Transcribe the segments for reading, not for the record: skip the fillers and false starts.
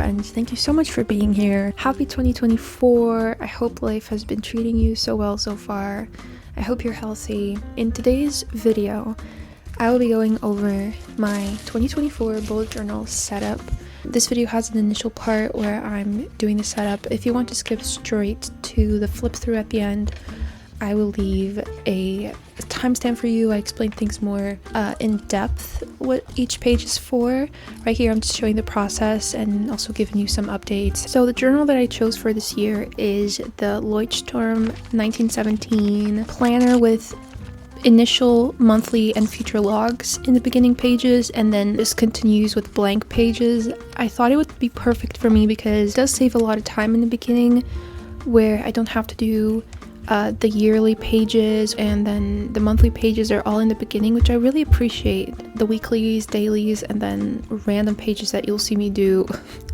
friends. Thank you so much for being here. Happy 2024. I hope life has been treating you so well so far. I hope you're healthy. In today's video, I will be going over my 2024 bullet journal setup. This video has an initial part where I'm doing the setup. If you want to skip straight to the flip through at the end, I will leave a timestamp for you. I explain things more in depth, what each page is for. Right here I'm just showing the process and also giving you some updates. So the journal that I chose for this year is the Leuchtturm 1917 planner with initial, monthly, and future logs in the beginning pages, and then this continues with blank pages. I thought it would be perfect for me because it does save a lot of time in the beginning where I don't have to do the yearly pages, and then the monthly pages are all in the beginning, which I really appreciate. The weeklies, dailies, and then random pages that you'll see me do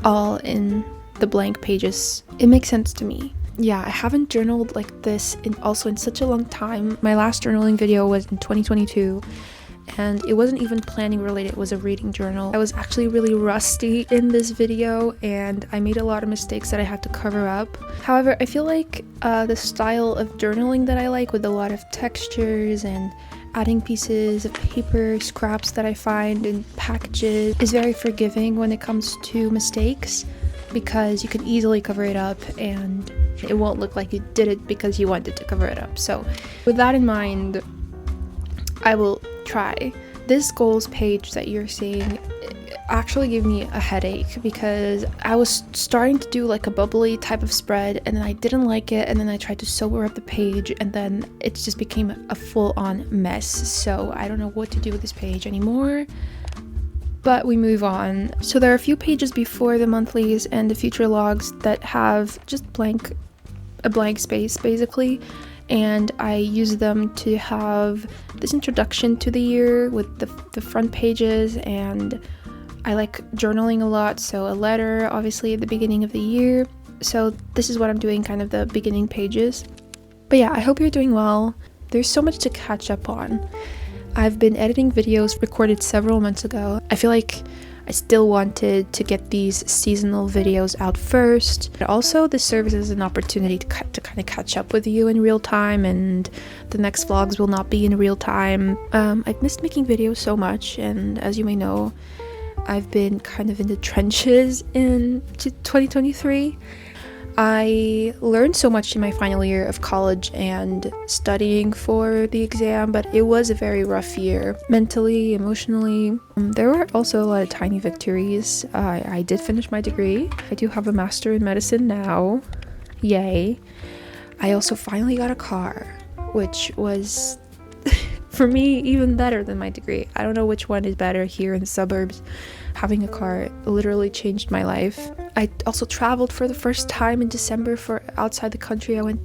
all in the blank pages. It makes sense to me. Yeah, I haven't journaled like this in such a long time. My last journaling video was in 2022, and it wasn't even planning related, it was a reading journal. I was actually really rusty in this video and I made a lot of mistakes that I had to cover up. However, I feel like the style of journaling that I like, with a lot of textures and adding pieces of paper, scraps that I find in packages, is very forgiving when it comes to mistakes, because you can easily cover it up and it won't look like you did it because you wanted to cover it up. So with that in mind, I will try. This goals page that you're seeing actually gave me a headache because I was starting to do like a bubbly type of spread and then I didn't like it, and then I tried to sober up the page and then it just became a full-on mess. So I don't know what to do with this page anymore, but we move on. So there are a few pages before the monthlies and the future logs that have just a blank space basically, and I use them to have this introduction to the year with the front pages. And I like journaling a lot, so a letter obviously at the beginning of the year. So this is what I'm doing, kind of the beginning pages. But yeah, I hope you're doing well. There's so much to catch up on. I've been editing videos recorded several months ago. I feel like I still wanted to get these seasonal videos out first. But also, this serves as an opportunity to kind of catch up with you in real time, and the next vlogs will not be in real time. I've missed making videos so much, and as you may know, I've been kind of in the trenches in 2023. I learned so much in my final year of college and studying for the exam, but it was a very rough year, mentally, emotionally. There were also a lot of tiny victories. I did finish my degree. I do have a master in medicine now. Yay. I also finally got a car, which was, for me, even better than my degree. I don't know which one is better here in the suburbs. Having a car literally changed my life. I also traveled for the first time in December for outside the country. I went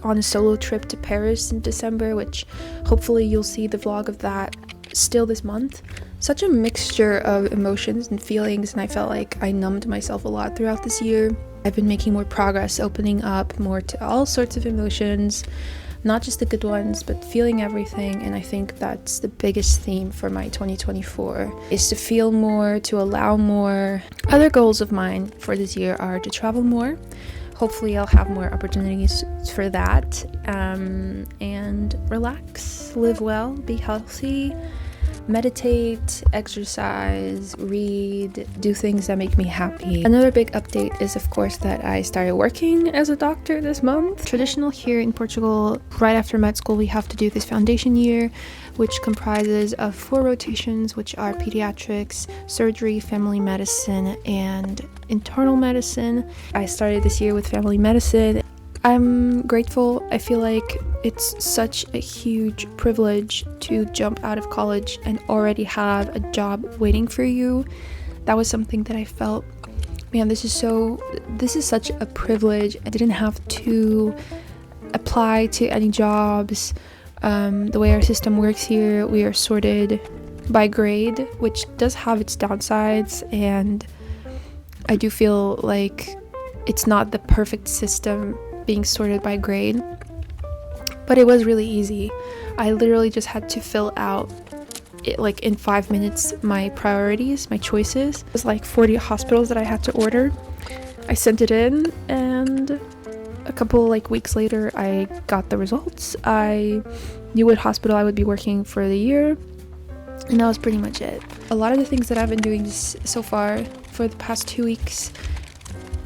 on a solo trip to Paris in December, which hopefully you'll see the vlog of that still this month. Such a mixture of emotions and feelings, and I felt like I numbed myself a lot throughout this year. I've been making more progress, opening up more to all sorts of emotions, not just the good ones, but feeling everything. And I think that's the biggest theme for my 2024, is to feel more, to allow more. Other goals of mine for this year are to travel more. Hopefully I'll have more opportunities for that, and relax, live well, be healthy, meditate, exercise, read, do things that make me happy. Another big update is, of course, that I started working as a doctor this month. Traditional here in Portugal, right after med school, we have to do this foundation year, which comprises of 4 rotations, which are pediatrics, surgery, family medicine, and internal medicine. I started this year with family medicine. I'm grateful. I feel like it's such a huge privilege to jump out of college and already have a job waiting for you. That was something that I felt, man, this is such a privilege. I didn't have to apply to any jobs. The way our system works here, we are sorted by grade, which does have its downsides, and I do feel like it's not the perfect system being sorted by grade, but it was really easy. I literally just had to fill out like in 5 minutes my priorities, my choices. It was like 40 hospitals that I had to order, I sent it in, and a couple weeks later I got the results. I knew what hospital I would be working for the year, and that was pretty much it. A lot of the things that I've been doing so far for the past 2 weeks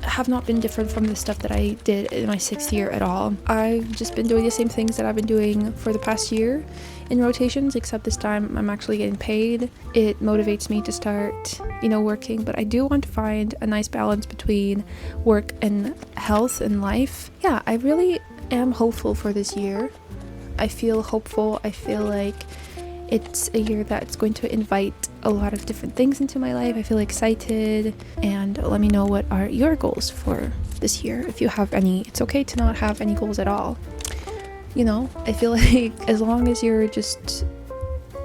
have not been different from the stuff that I did in my 6th year at all. I've just been doing the same things that I've been doing for the past year in rotations, except this time I'm actually getting paid. It motivates me to start, working, but I do want to find a nice balance between work and health and life. Yeah, I really am hopeful for this year. I feel hopeful. I feel like it's a year that's going to invite a lot of different things into my life. I feel excited, and let me know what are your goals for this year. If you have any, it's okay to not have any goals at all. I feel like as long as you're just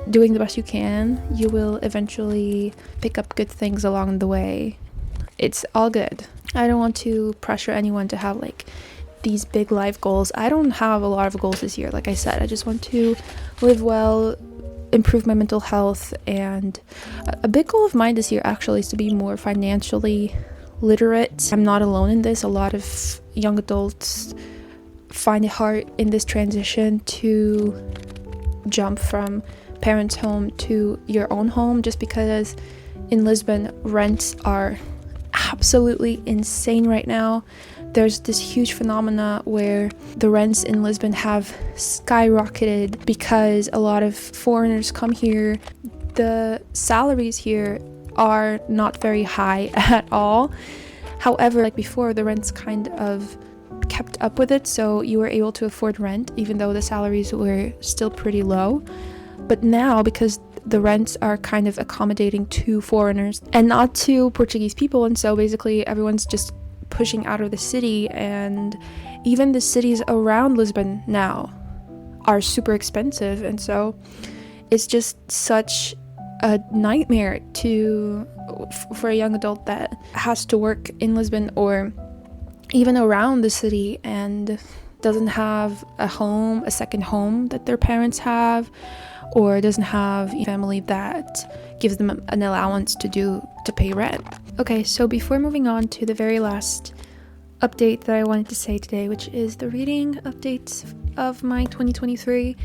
doing the best you can, you will eventually pick up good things along the way. It's all good. I don't want to pressure anyone to have these big life goals. I don't have a lot of goals this year. Like I said, I just want to live well, improve my mental health, and a big goal of mine this year actually is to be more financially literate. I'm not alone in this. A lot of young adults find it hard in this transition to jump from parents' home to your own home, just because in Lisbon rents are absolutely insane right now. There's this huge phenomena where the rents in Lisbon have skyrocketed because a lot of foreigners come here. The salaries here are not very high at all. However, before, the rents kind of kept up with it, so you were able to afford rent even though the salaries were still pretty low. But now, because the rents are kind of accommodating to foreigners and not to Portuguese people, and so basically everyone's just pushing out of the city, and even the cities around Lisbon now are super expensive, and so it's just such a nightmare for a young adult that has to work in Lisbon or even around the city and doesn't have a second home that their parents have, or doesn't have a family that gives them an allowance to pay rent. Okay, so before moving on to the very last update that I wanted to say today, which is the reading updates of my 2023,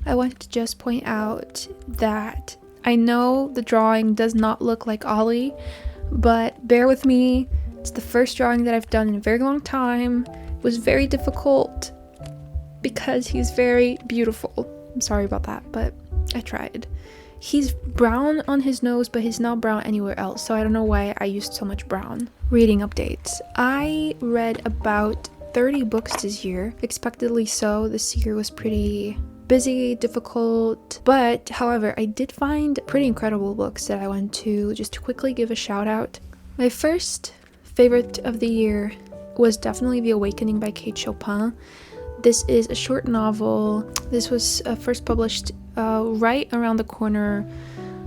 I wanted to just point out that I know the drawing does not look like Ollie, but bear with me. It's the first drawing that I've done in a very long time. It was very difficult because he's very beautiful. I'm sorry about that, but I tried. He's brown on his nose, but he's not brown anywhere else, so I don't know why I used so much brown. Reading updates. I read about 30 books this year. Expectedly so. This year was pretty busy, difficult, but however, I did find pretty incredible books that I want to just quickly give a shout out. My first favorite of the year was definitely The Awakening by Kate Chopin. This is a short novel. This was first published right around the corner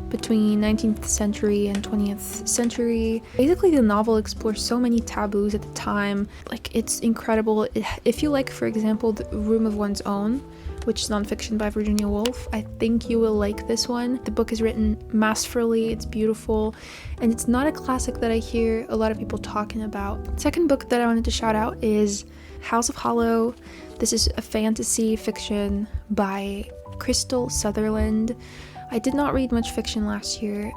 between 19th century and 20th century. Basically, the novel explores so many taboos at the time. It's incredible. If you like, for example, The Room of One's Own, which is nonfiction by Virginia Woolf, I think you will like this one. The book is written masterfully, it's beautiful, and it's not a classic that I hear a lot of people talking about. Second book that I wanted to shout out is House of Hollow. This is a fantasy fiction by Crystal Sutherland. I did not read much fiction last year,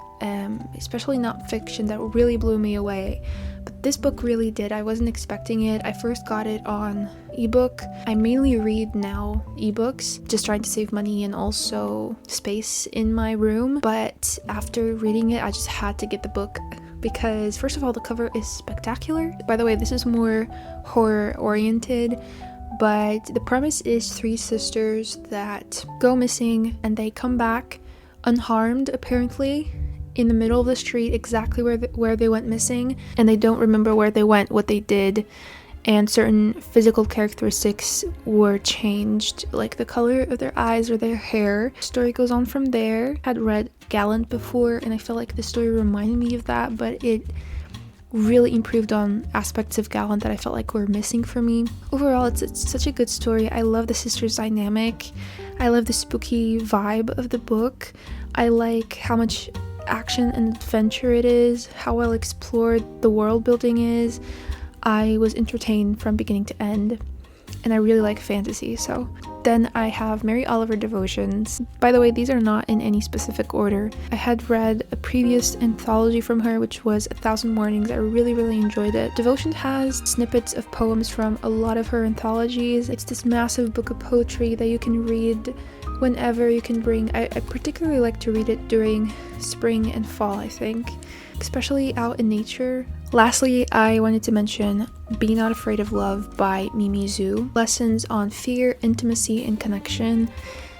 especially not fiction that really blew me away, but this book really did. I wasn't expecting it. I first got it on ebook. I mainly read now ebooks, just trying to save money and also space in my room, but after reading it, I just had to get the book because first of all, the cover is spectacular. By the way, this is more horror oriented, but the premise is 3 sisters that go missing and they come back unharmed, apparently, in the middle of the street, exactly where they went missing, and they don't remember where they went, what they did, and certain physical characteristics were changed, like the color of their eyes or their hair. The story goes on from there. I'd read Gallant before, and I feel like the story reminded me of that, but it really improved on aspects of Gallant that I felt like were missing for me. Overall, it's such a good story. I love the sisters' dynamic. I love the spooky vibe of the book. I like how much action and adventure it is, how well explored the world building is. I was entertained from beginning to end, and I really like fantasy. So then I have Mary Oliver devotions. By the way, these are not in any specific order. I had read a previous anthology from her, which was 1,000 Mornings. I really enjoyed it. Devotions has snippets of poems from a lot of her anthologies. It's this massive book of poetry that you can read whenever you can bring. I particularly like to read it during spring and fall, I think, especially out in nature. Lastly, I wanted to mention Be Not Afraid of Love by Mimi Zhu. Lessons on fear, intimacy, and connection.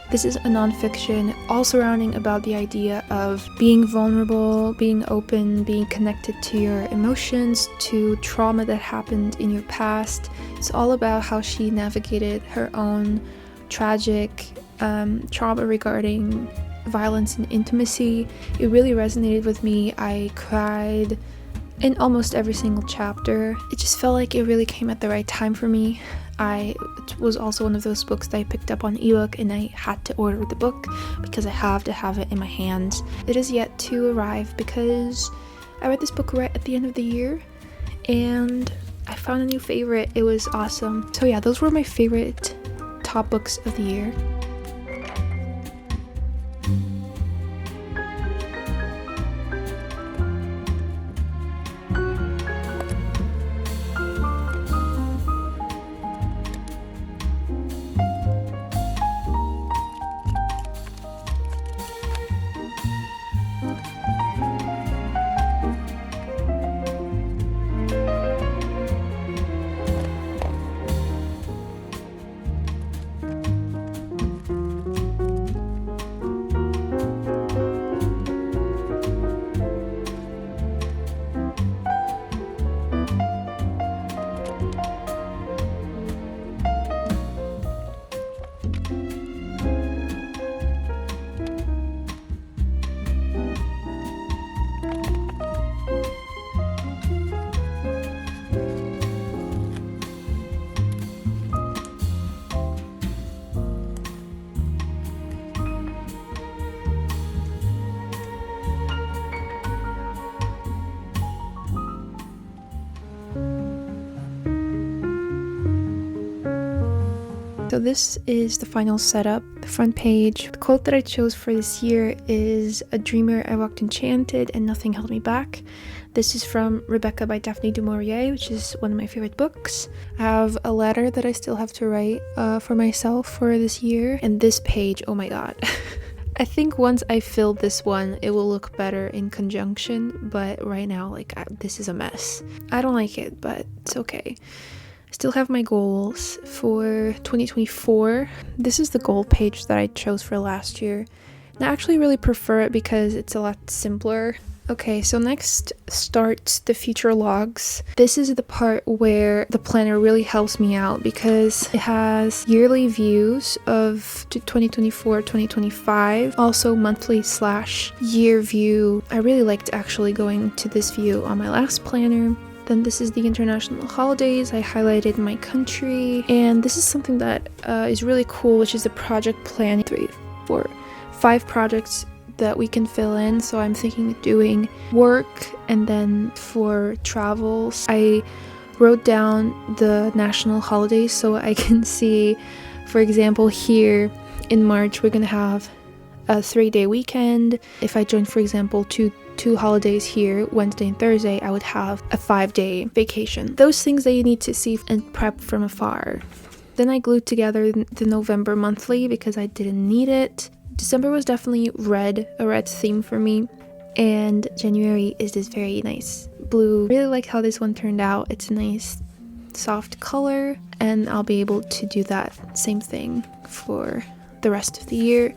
This is a nonfiction all surrounding about the idea of being vulnerable, being open, being connected to your emotions, to trauma that happened in your past. It's all about how she navigated her own tragic trauma regarding violence and intimacy. It really resonated with me. I cried in almost every single chapter. It just felt like it really came at the right time for me. It was also one of those books that I picked up on ebook, and I had to order the book because I have to have it in my hands. It is yet to arrive because I read this book right at the end of the year and I found a new favorite. It was awesome. So yeah, those were my favorite top books of the year. So this is the final setup, the front page. The quote that I chose for this year is, "A dreamer I walked enchanted and nothing held me back." This is from Rebecca by Daphne du Maurier, which is one of my favorite books. I have a letter that I still have to write for myself for this year. And this page, oh my god. I think once I fill this one, it will look better in conjunction, but right now, this is a mess. I don't like it, but it's okay. I still have my goals for 2024. This is the goal page that I chose for last year. And I actually really prefer it because it's a lot simpler. Okay, so next starts the future logs. This is the part where the planner really helps me out because it has yearly views of 2024, 2025, also monthly/year view. I really liked actually going to this view on my last planner. Then this is the international holidays. I highlighted my country, and this is something that is really cool, which is the project plan. 3, 4, 5 projects that we can fill in. So I'm thinking of doing work, and then for travels I wrote down the national holidays so I can see, for example, here in March we're gonna have a 3-day weekend. If I join, for example, two holidays here, Wednesday and Thursday, I would have a 5-day vacation. Those things that you need to see and prep from afar. Then I glued together the November monthly because I didn't need it. December was definitely a red theme for me, and January is this very nice blue. Really like how this one turned out. It's a nice soft color, and I'll be able to do that same thing for the rest of the year.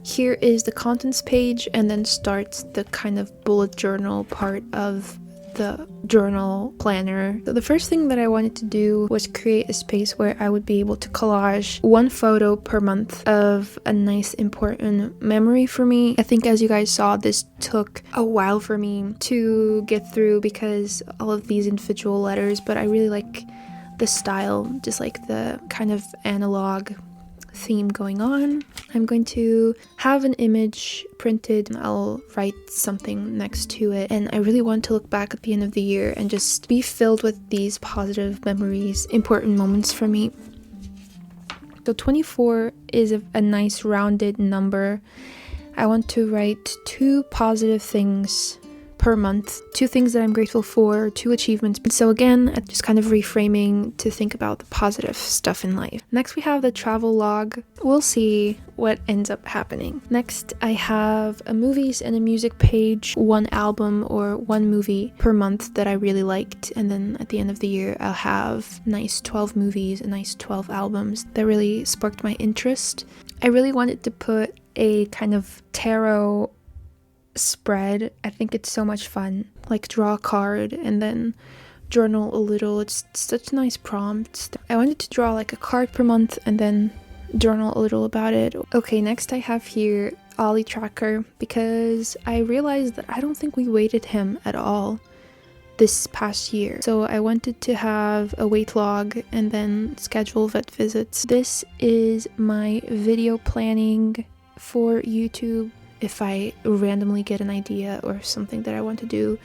Here is the contents page, and then starts the kind of bullet journal part of the journal planner. So the first thing that I wanted to do was create a space where I would be able to collage 1 photo per month of a nice important memory for me. I think, as you guys saw, this took a while for me to get through because all of these individual letters, but I really like the style, just like the kind of analog theme going on. I'm going to have an image printed. I'll write something next to it, and I really want to look back at the end of the year and just be filled with these positive memories, important moments for me. So 24 is a nice rounded number. I want to write 2 positive things per month, 2 things that I'm grateful for, 2 achievements. So again, just kind of reframing to think about the positive stuff in life. Next, we have the travel log. We'll see what ends up happening. Next, I have a movies and a music page, 1 album or 1 movie per month that I really liked. And then at the end of the year, I'll have nice 12 movies and nice 12 albums that really sparked my interest. I really wanted to put a kind of tarot spread. I think it's so much fun. Like, draw a card and then journal a little. It's such nice prompts. I wanted to draw like a card per month and then journal a little about it. Okay, next I have here Ollie tracker, because I realized that I don't think we weighted him at all this past year. So I wanted to have a weight log and then schedule vet visits. This is my video planning for YouTube. If I randomly get an idea or something that I want to do,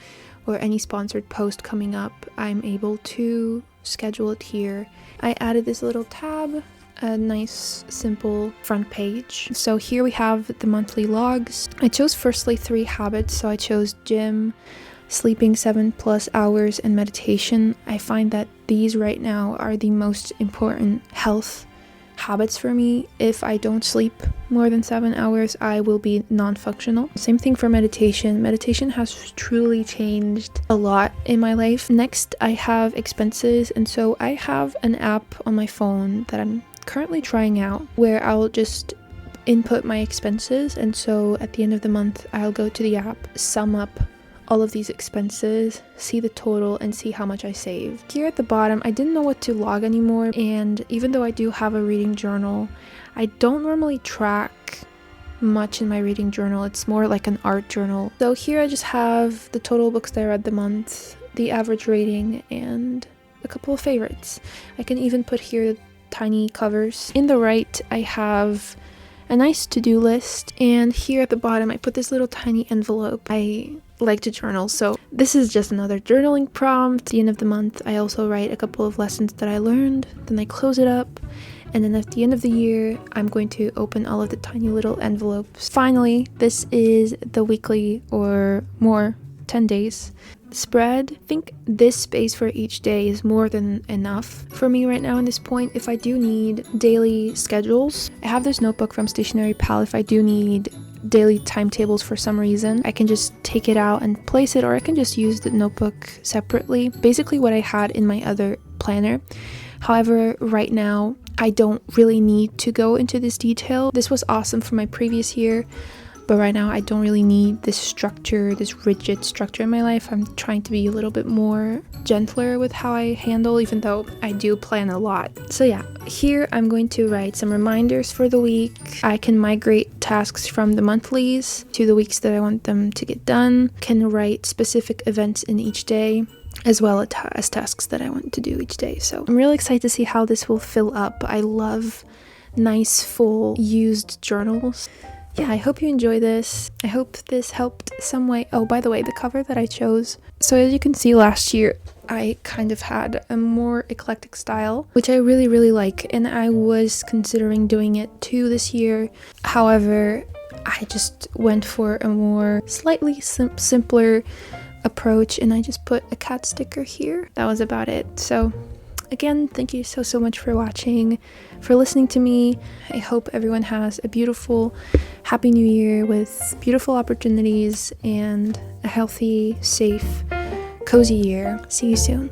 or any sponsored post coming up, I'm able to schedule it here. I added this little tab, a nice simple front page. So here we have the monthly logs. I chose firstly 3 habits. So I chose gym, sleeping 7+ hours, and meditation. I find that these right now are the most important health habits for me. If I don't sleep more than 7 hours, I will be non-functional. Same thing for meditation. Meditation has truly changed a lot in my life. Next, I have expenses, and so I have an app on my phone that I'm currently trying out where I'll just input my expenses, and so at the end of the month I'll go to the app, sum up all of these expenses, see the total, and see how much I saved. Here at the bottom, I didn't know what to log anymore, and even though I do have a reading journal, I don't normally track much in my reading journal. It's more like an art journal. So here I just have the total books that I read the month, the average rating, and a couple of favorites. I can even put here tiny covers. In the right, I have a nice to-do list, and here at the bottom I put this little tiny envelope. I like to journal, so this is just another journaling prompt. At the end of the month, I also write a couple of lessons that I learned, then I close it up, and then at the end of the year, I'm going to open all of the tiny little envelopes. Finally, this is the weekly or more 10 days spread. I think this space for each day is more than enough for me right now in this point. If I do need daily schedules, I have this notebook from Stationery Pal. If I do need daily timetables for some reason, I can just take it out and place it, or I can just use the notebook separately. Basically what I had in my other planner. However, right now, I don't really need to go into this detail. This was awesome for my previous year, but right now I don't really need this structure, this rigid structure in my life. I'm trying to be a little bit more gentler with how I handle, even though I do plan a lot. So yeah, here I'm going to write some reminders for the week. I can migrate tasks from the monthlies to the weeks that I want them to get done. Can write specific events in each day, as well as tasks that I want to do each day. So I'm really excited to see how this will fill up. I love nice, full, used journals. Yeah, I hope you enjoy this. I hope this helped some way. Oh, by the way, the cover that I chose. So as you can see, last year, I kind of had a more eclectic style, which I really, really like. And I was considering doing it too this year. However, I just went for a more slightly simpler approach, and I just put a cat sticker here. That was about it. So again, thank you so much for watching, for listening to me. I hope everyone has a beautiful, happy new year with beautiful opportunities and a healthy, safe, cozy year. See you soon.